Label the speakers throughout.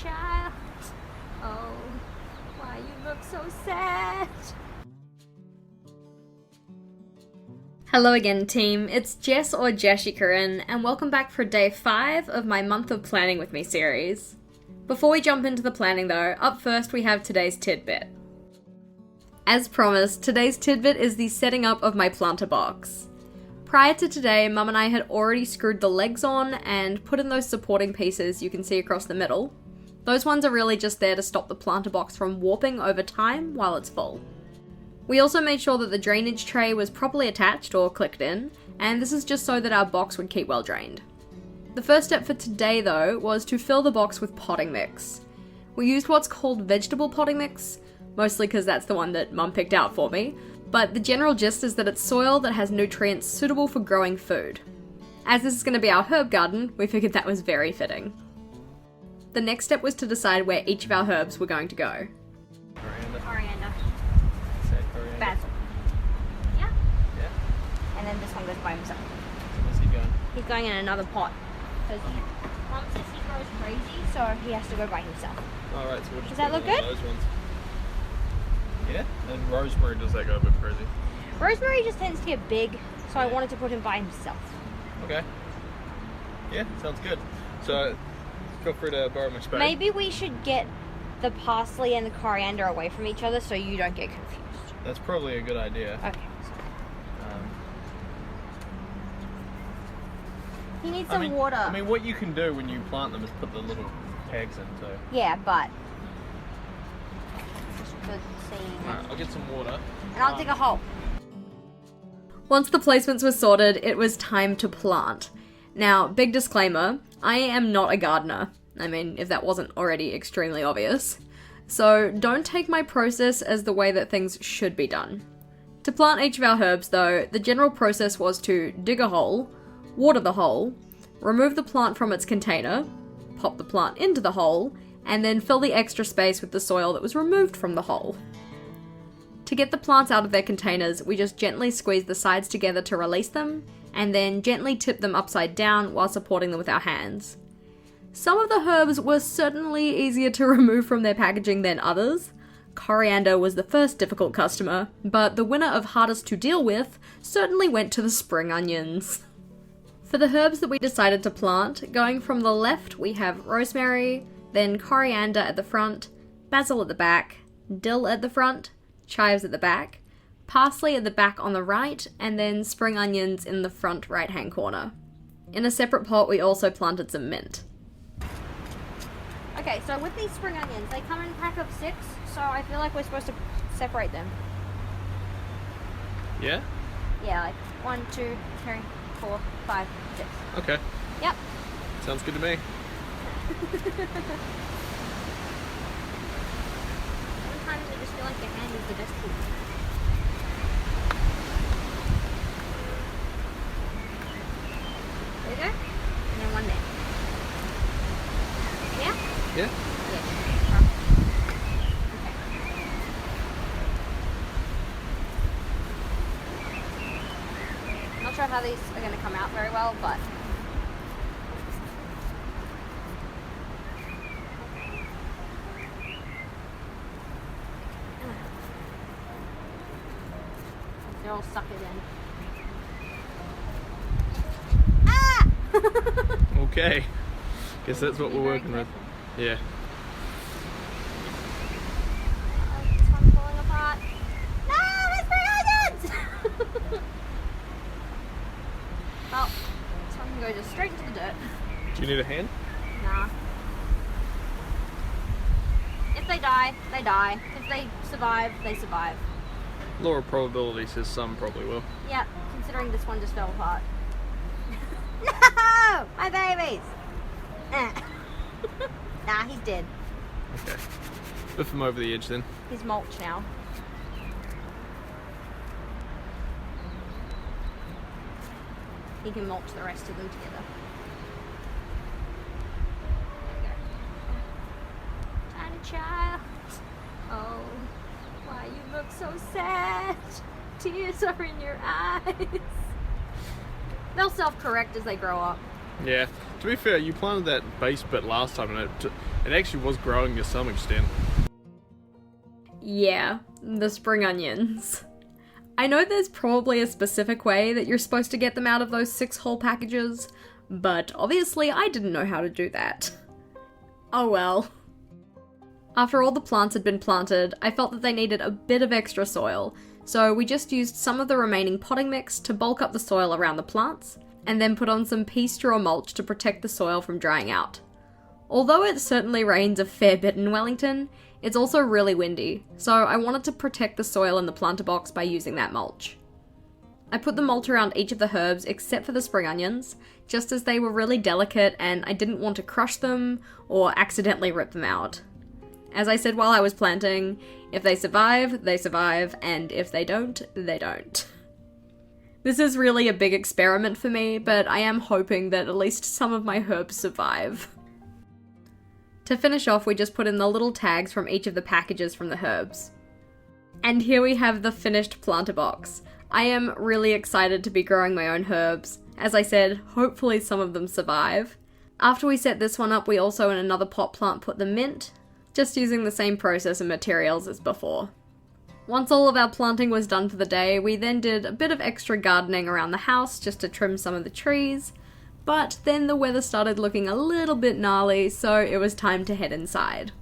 Speaker 1: child. Oh, why you look so sad? Hello again, team. It's Jess or JashiiCorrin, and welcome back for day 5 of my Month of Planning with Me series. Before we jump into the planning though, up first we have today's tidbit. As promised, today's tidbit is the setting up of my planter box. Prior to today, Mum and I had already screwed the legs on and put in those supporting pieces you can see across the middle. Those ones are really just there to stop the planter box from warping over time while it's full. We also made sure that the drainage tray was properly attached or clicked in, and this is just so that our box would keep well drained. The first step for today though was to fill the box with potting mix. We used what's called vegetable potting mix, mostly because that's the one that Mum picked out for me, but the general gist is that it's soil that has nutrients suitable for growing food. As this is going to be our herb garden, we figured that was very fitting. The next step was to decide where each of our herbs were going to go.
Speaker 2: Coriander.
Speaker 3: Say coriander.
Speaker 2: Basil. Yeah.
Speaker 3: Yeah.
Speaker 2: And then this one goes by himself.
Speaker 3: Where's he going?
Speaker 2: He's going in another pot. Because Mum says he grows crazy, so he has to go by himself.
Speaker 3: Alright, so we'll just
Speaker 2: Does that
Speaker 3: put
Speaker 2: look
Speaker 3: one of
Speaker 2: good?
Speaker 3: those ones. Yeah? And rosemary, does that go a bit crazy?
Speaker 2: Rosemary just tends to get big, so I wanted to put him by himself.
Speaker 3: Okay. Yeah, sounds good. So, feel free to borrow my spade.
Speaker 2: Maybe we should get the parsley and the coriander away from each other so you don't get confused.
Speaker 3: That's probably a good idea.
Speaker 2: Okay.
Speaker 3: Um,
Speaker 2: He needs some water.
Speaker 3: I mean, what you can do when you plant them is put the little pegs in too.
Speaker 2: Yeah, but just for seeing.
Speaker 3: Alright, I'll get some water.
Speaker 2: And I'll dig a hole.
Speaker 1: Once the placements were sorted, it was time to plant. Now, big disclaimer, I am not a gardener. I mean, if that wasn't already extremely obvious. So don't take my process as the way that things should be done. To plant each of our herbs though, the general process was to dig a hole, water the hole, remove the plant from its container, pop the plant into the hole, and then fill the extra space with the soil that was removed from the hole. To get the plants out of their containers, we just gently squeeze the sides together to release them, and then gently tip them upside down while supporting them with our hands. Some of the herbs were certainly easier to remove from their packaging than others. Coriander was the first difficult customer, but the winner of hardest to deal with certainly went to the spring onions. For the herbs that we decided to plant, going from the left we have rosemary, then coriander at the front, basil at the back, dill at the front, chives at the back, parsley at the back on the right, and then spring onions in the front right-hand corner. In a separate pot we also planted some mint.
Speaker 2: Okay, so with these spring onions, they come in a pack of 6, so I feel like we're supposed to separate them.
Speaker 3: Yeah?
Speaker 2: Yeah, like 1, 2, 3, 4, 5, 6.
Speaker 3: Okay.
Speaker 2: Yep.
Speaker 3: Sounds good to me.
Speaker 2: Sometimes I just feel like your hand is the best tool. There you go. And then one there. Yeah?
Speaker 3: Yeah?
Speaker 2: Yeah. Okay. I'm not sure how these are going to come out very well, but they're all suckered in. Ah!
Speaker 3: Okay. Guess that's what
Speaker 2: Be
Speaker 3: we're
Speaker 2: very
Speaker 3: working with.
Speaker 2: careful.
Speaker 3: Yeah.
Speaker 2: Oh, this one's falling apart. No, there's spring onions! Well, this one can go just straight into the dirt.
Speaker 3: Do you need a hand?
Speaker 2: Nah. If they die, they die. If they survive, they survive.
Speaker 3: Law of probability says some probably will.
Speaker 2: Yep, considering this one just fell apart. No! My babies! Nah, he's dead.
Speaker 3: Okay. Lift them over the edge then.
Speaker 2: He's mulch now. He can mulch the rest of them together. There you go. Tiny child. Oh, why you look so sad? Tears are in your eyes. They'll self-correct as they grow up.
Speaker 3: Yeah. To be fair, you planted that base bit last time, and it actually was growing to some extent.
Speaker 1: Yeah, the spring onions. I know there's probably a specific way that you're supposed to get them out of those 6 whole packages, but obviously I didn't know how to do that. Oh well. After all the plants had been planted, I felt that they needed a bit of extra soil, so we just used some of the remaining potting mix to bulk up the soil around the plants, and then put on some pea straw mulch to protect the soil from drying out. Although it certainly rains a fair bit in Wellington, it's also really windy, so I wanted to protect the soil in the planter box by using that mulch. I put the mulch around each of the herbs except for the spring onions, just as they were really delicate and I didn't want to crush them or accidentally rip them out. As I said while I was planting, if they survive, and if they don't, they don't. This is really a big experiment for me, but I am hoping that at least some of my herbs survive. To finish off, we just put in the little tags from each of the packages from the herbs. And here we have the finished planter box. I am really excited to be growing my own herbs. As I said, hopefully some of them survive. After we set this one up, we also in another pot plant put the mint, just using the same process and materials as before. Once all of our planting was done for the day, we then did a bit of extra gardening around the house just to trim some of the trees, but then the weather started looking a little bit gnarly, so it was time to head inside.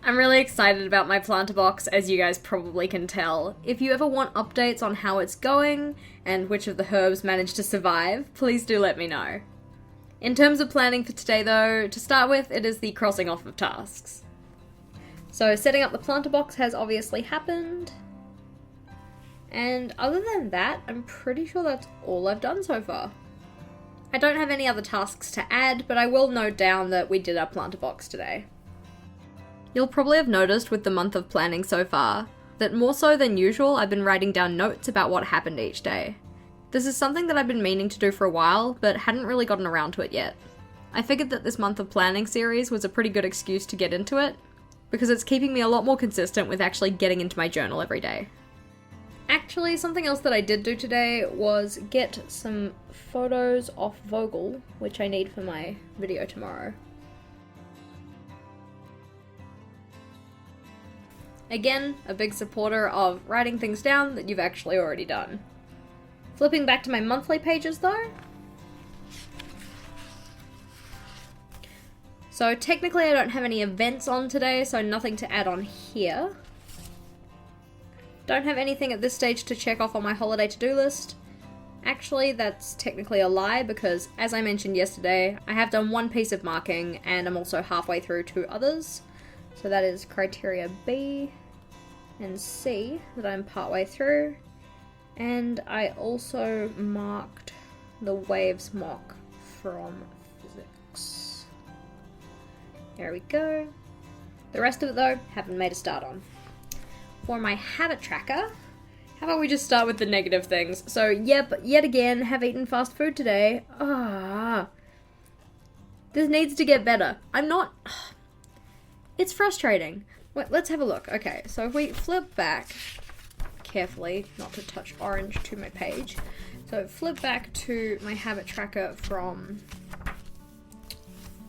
Speaker 1: I'm really excited about my planter box, as you guys probably can tell. If you ever want updates on how it's going, and which of the herbs managed to survive, please do let me know. In terms of planning for today though, to start with, it is the crossing off of tasks. So setting up the planter box has obviously happened, and other than that, I'm pretty sure that's all I've done so far. I don't have any other tasks to add, but I will note down that we did our planter box today. You'll probably have noticed with the month of planning so far, that more so than usual I've been writing down notes about what happened each day. This is something that I've been meaning to do for a while, but hadn't really gotten around to it yet. I figured that this month of planning series was a pretty good excuse to get into it, because it's keeping me a lot more consistent with actually getting into my journal every day. Actually, something else that I did do today was get some photos off Vogel, which I need for my video tomorrow. Again, a big supporter of writing things down that you've actually already done. Flipping back to my monthly pages though. So technically I don't have any events on today, so nothing to add on here. Don't have anything at this stage to check off on my holiday to-do list. Actually, that's technically a lie because, as I mentioned yesterday, I have done one piece of marking and I'm also halfway through 2 others. So that is criteria B and C that I'm partway through. And I also marked the waves mock from physics. There we go. The rest of it though, haven't made a start on. For my habit tracker, how about we just start with the negative things? So yep, yet again, have eaten fast food today. This needs to get better. It's frustrating. Wait, let's have a look. Okay, so if we flip back carefully, not to touch orange to my page. So flip back to my habit tracker from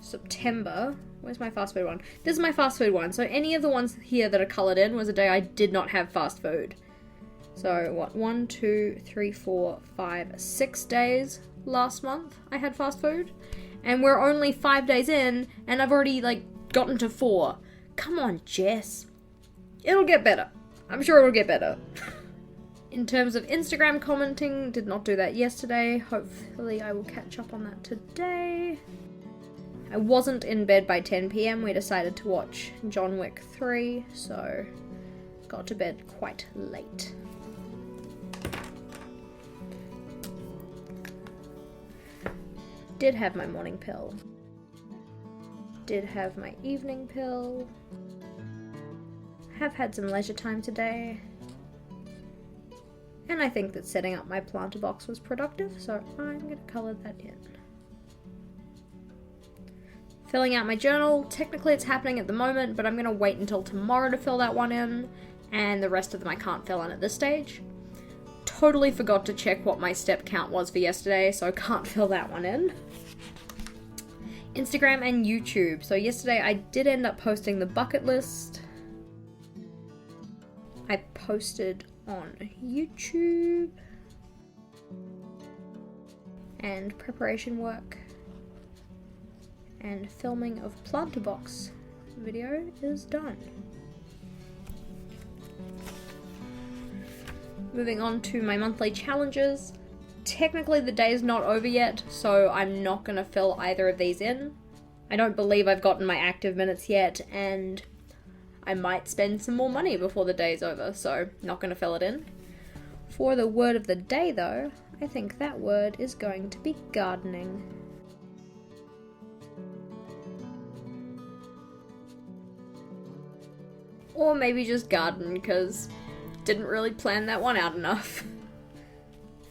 Speaker 1: September. Where's my fast food one? This is my fast food one. So any of the ones here that are coloured in was a day I did not have fast food. So what, 1, 2, 3, 4, 5, 6 days last month I had fast food. And we're only 5 days in and I've already gotten to 4. Come on, Jess. It'll get better. I'm sure it'll get better. In terms of Instagram commenting, did not do that yesterday. Hopefully I will catch up on that today. I wasn't in bed by 10 PM. We decided to watch John Wick 3, so got to bed quite late. Did have my morning pill. Did have my evening pill. Have had some leisure time today. And I think that setting up my planter box was productive, so I'm going to colour that in. Filling out my journal, technically it's happening at the moment, but I'm going to wait until tomorrow to fill that one in, and the rest of them I can't fill in at this stage. totally forgot to check what my step count was for yesterday, so can't fill that one in. Instagram and YouTube. So yesterday I did end up posting the bucket list. I posted on YouTube. And preparation work. And filming of planter box video is done. Moving on to my monthly challenges. Technically the day is not over yet, so I'm not going to fill either of these in. I don't believe I've gotten my active minutes yet, and I might spend some more money before the day is over, so not going to fill it in. For the word of the day though, I think that word is going to be gardening. Or maybe just garden, because didn't really plan that one out enough.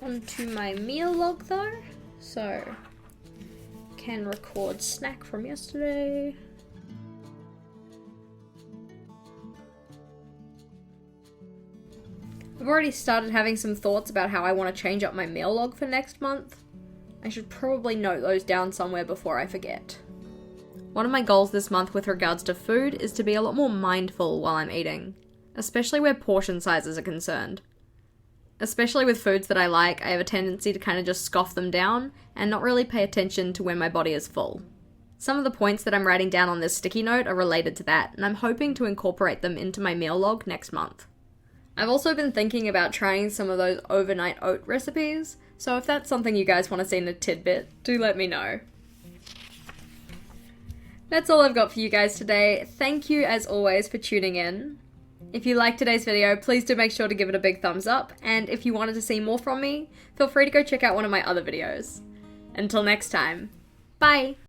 Speaker 1: On to my meal log though, so can record snack from yesterday. I've already started having some thoughts about how I want to change up my meal log for next month. I should probably note those down somewhere before I forget. One of my goals this month with regards to food is to be a lot more mindful while I'm eating, especially where portion sizes are concerned. Especially with foods that I like, I have a tendency to kind of just scoff them down and not really pay attention to when my body is full. Some of the points that I'm writing down on this sticky note are related to that, and I'm hoping to incorporate them into my meal log next month. I've also been thinking about trying some of those overnight oat recipes, so if that's something you guys want to see in a tidbit, do let me know. That's all I've got for you guys today. Thank you as always for tuning in. If you liked today's video, please do make sure to give it a big thumbs up, and if you wanted to see more from me, feel free to go check out one of my other videos. Until next time, bye!